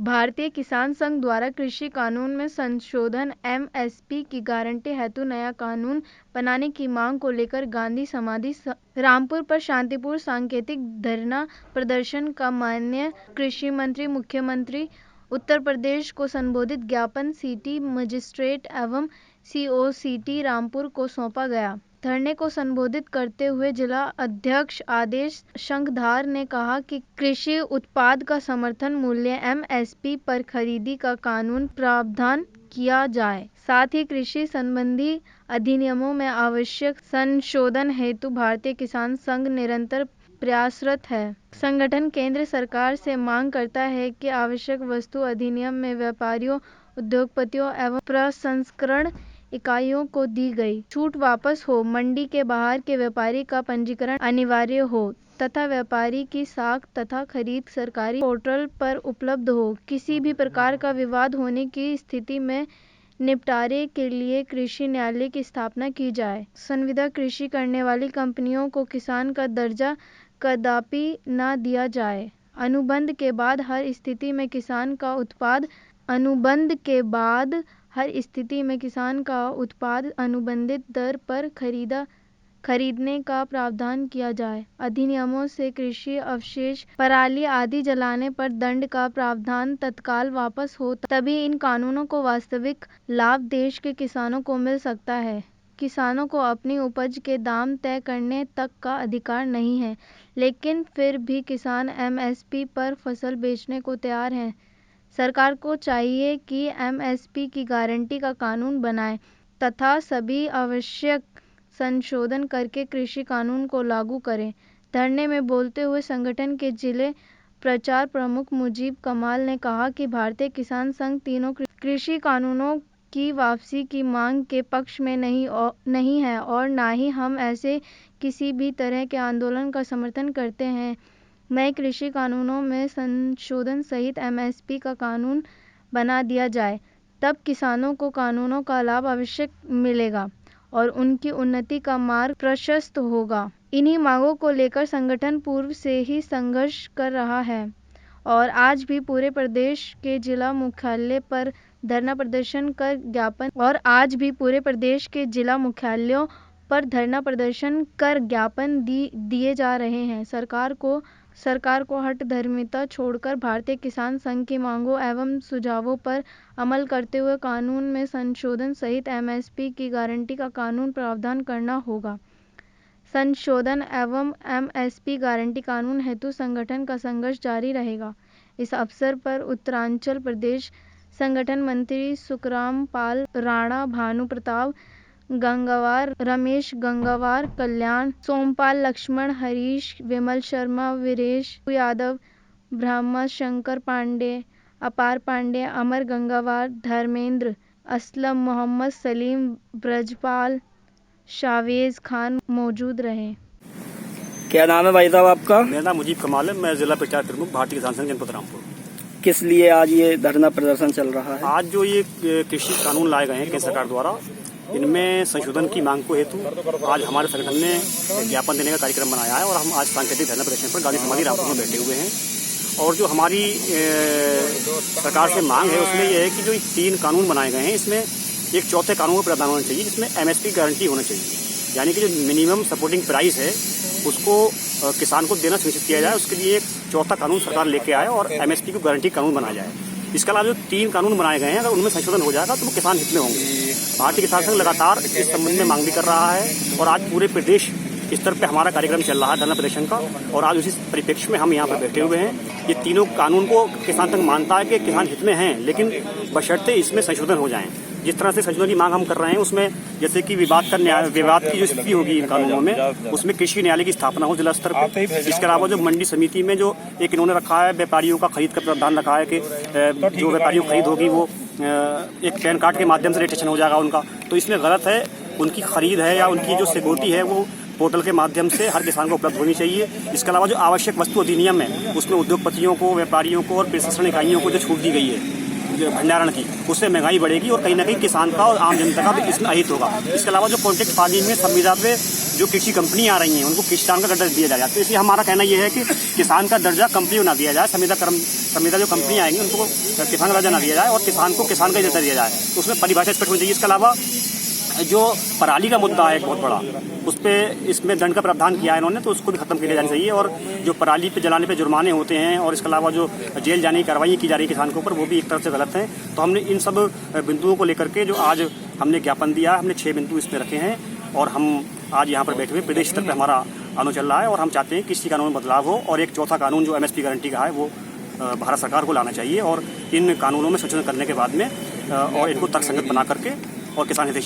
भारतीय किसान संघ द्वारा कृषि कानून में संशोधन एमएसपी की गारंटी हेतु नया कानून बनाने की मांग को लेकर गांधी समाधि रामपुर पर शांतिपूर्ण सांकेतिक धरना प्रदर्शन का माननीय कृषि मंत्री मुख्यमंत्री उत्तर प्रदेश को संबोधित ज्ञापन सिटी मजिस्ट्रेट एवं सीओसीटी रामपुर को सौंपा गया। धरने को संबोधित करते हुए जिला अध्यक्ष आदेश शंखधार ने कहा कि कृषि उत्पाद का समर्थन मूल्य एमएसपी पर खरीदी का कानून प्रावधान किया जाए। साथ ही कृषि संबंधी अधिनियमों में आवश्यक संशोधन हेतु भारतीय किसान संघ निरंतर प्रयासरत है। संगठन केंद्र सरकार से मांग करता है कि आवश्यक वस्तु अधिनियम में व्यापारियों, उद्योगपतियों एवं प्रसंस्करण इकाइयों को दी गई छूट वापस हो, मंडी के बाहर के व्यापारी का पंजीकरण अनिवार्य हो तथा व्यापारी की साख तथा खरीद सरकारी पोर्टल पर उपलब्ध हो। किसी भी प्रकार का विवाद होने की स्थिति में निपटारे के लिए कृषि न्यायालय की स्थापना की जाए। संविदा कृषि करने वाली कंपनियों को किसान का दर्जा कदापि न दिया जाए। अनुबंध के बाद हर स्थिति में किसान का उत्पाद अनुबंधित दर पर खरीदने का प्रावधान किया जाए। अधिनियमों से कृषि अवशेष, पराली आदि जलाने पर दंड का प्रावधान तत्काल वापस हो, तभी इन कानूनों को वास्तविक लाभ देश के किसानों को मिल सकता है। किसानों को अपनी उपज के दाम तय करने तक का अधिकार नहीं है, लेकिन फिर भी किसान एमएसपी पर फसल बेचने को तैयार हैं। सरकार को चाहिए कि एमएसपी की गारंटी का कानून बनाए तथा सभी आवश्यक संशोधन करके कृषि कानून को लागू करें। धरने में बोलते हुए संगठन के जिले प्रचार प्रमुख मुजीब कमाल ने कहा कि भारतीय किसान संघ तीनों कृषि कानूनों की वापसी की मांग के पक्ष में नहीं है और न ही हम ऐसे किसी भी तरह के आंदोलन का समर्थन करते हैं। नए कृषि कानूनों में संशोधन सहित एमएसपी का कानून बना दिया जाए, तब किसानों को कानूनों का लाभ अवश्य मिलेगा और उनकी उन्नति का मार्ग प्रशस्त होगा। इन्हीं मांगों को लेकर संगठन पूर्व से ही संघर्ष कर रहा है और आज भी पूरे प्रदेश के जिला मुख्यालय पर धरना प्रदर्शन कर ज्ञापन दिए जा रहे हैं। सरकार को हठधर्मिता छोड़कर भारतीय किसान संघ की मांगों एवं सुझावों पर अमल करते हुए कानून में संशोधन सहित एमएसपी की गारंटी का कानून प्रावधान करना होगा। संशोधन एवं एमएसपी गारंटी कानून हेतु संगठन का संघर्ष जारी रहेगा। इस अवसर पर उत्तरांचल प्रदेश संगठन मंत्री सुखराम पाल राणा, भानु प्रताप गंगावार, रमेश गंगावार, कल्याण सोमपाल, लक्ष्मण, हरीश, विमल शर्मा, वीरेश यादव, ब्रह्मा शंकर पांडे, अपार पांडे, अमर गंगावार, धर्मेंद्र, असलम, मोहम्मद सलीम, ब्रजपाल, शावेज खान मौजूद रहे। क्या नाम है भाई साहब आपका? मेरा नाम मुजीब कमाल है। मैं जिला प्रचार प्रमुख भारतीय किसान संघ जनपद रामपुर। किस लिए आज ये धरना प्रदर्शन चल रहा है? आज जो ये कृषि कानून लाए गए हैं केंद्र सरकार द्वारा, इनमें संशोधन की मांग को हेतु आज हमारे संगठन ने ज्ञापन देने का कार्यक्रम बनाया है और हम आज सांकेतिक धरना प्रदर्शन पर गांधी समाधि रामपुर में बैठे हुए हैं। और जो हमारी सरकार से मांग है उसमें यह है कि जो 3 कानून बनाए गए हैं, इसमें एक चौथे कानून का प्रावधान होना चाहिए जिसमें एमएसपी गारंटी होना चाहिए, यानी कि जो मिनिमम सपोर्टिंग प्राइस है उसको किसान को देना सुनिश्चित किया जाए। उसके लिए एक चौथा कानून सरकार लेके आए और एमएसपी को गारंटी कानून बनाया जाए। इसके अलावा जो 3 कानून बनाए गए हैं, अगर उनमें संशोधन हो जाएगा तो वो किसान हित में होंगे। भारतीय किसान संघ लगातार इस संबंध में मांग भी कर रहा है और आज पूरे प्रदेश स्तर पे हमारा कार्यक्रम चल रहा है धरना प्रदर्शन का, और आज उसी परिप्रेक्ष्य में हम यहाँ पर बैठे हुए हैं। ये तीनों कानून को किसान संघ मानता है कि किसान हित में हैं, लेकिन बशर्ते इसमें संशोधन हो जाएं। जिस तरह से संशोधन की मांग हम कर रहे हैं उसमें जैसे कि विवाद की जो स्थिति होगी इन कानूनों में, उसमें कृषि न्यायालय की स्थापना हो जिला स्तर पर। इसके अलावा जो मंडी समिति में जो एक इन्होंने रखा है व्यापारियों का खरीद का प्रावधान रखा है कि जो व्यापारियों की खरीद होगी वो एक पैन कार्ड के माध्यम से रजिस्ट्रेशन हो जाएगा उनका, तो इसमें गलत है। उनकी खरीद है या उनकी जो सिक्योरिटी है वो पोर्टल के माध्यम से हर किसान को उपलब्ध होनी चाहिए। इसके अलावा जो आवश्यक वस्तु अधिनियम है उसमें उद्योगपतियों को, व्यापारियों को और प्रसंस्करण इकाइयों को जो छूट दी गई है भंडारण की, उससे महंगाई बढ़ेगी और कहीं ना कहीं किसान का और आम जनता का भी इसमें अहित होगा। इसके अलावा जो कॉन्ट्रैक्ट फार्मिंग में संविदा पे जो कृषि कंपनी आ रही हैं उनको किसान का दर्जा दिया जाए। तो इसलिए हमारा कहना यह है कि किसान का दर्जा कंपनी को ना दिया जाए, संविदा जो कंपनी आएंगी उनको किसान का दर्जा ना दिया जाए और किसान को किसान का दर्जा दिया जाए। तो उसमें परिभाषा स्पष्ट होनी चाहिए। इसके अलावा जो पराली का मुद्दा है एक बहुत बड़ा, उस पर इसमें दंड का प्रावधान किया है इन्होंने, तो उसको भी खत्म किया जाना चाहिए। और जो पराली पे जलाने पे जुर्माने होते हैं और इसके अलावा जो जेल जाने की कार्रवाई की जा रही है किसान के ऊपर, वो भी एक तरफ से गलत है। तो हमने इन सब बिंदुओं को लेकर के जो आज हमने ज्ञापन दिया, हमने 6 बिंदु इसमें रखे हैं और हम आज यहाँ पर बैठे हुए प्रदेश स्तर पर हमारा आंदोलन चल रहा है और हम चाहते हैं कि कृषि कानून में बदलाव हो और एक चौथा कानून जो MSP गारंटी का है वो भारत सरकार को लाना चाहिए और इन कानूनों में संशोधन करने के बाद में और इनको तर्कसंगत बना करके और किसान हितैषी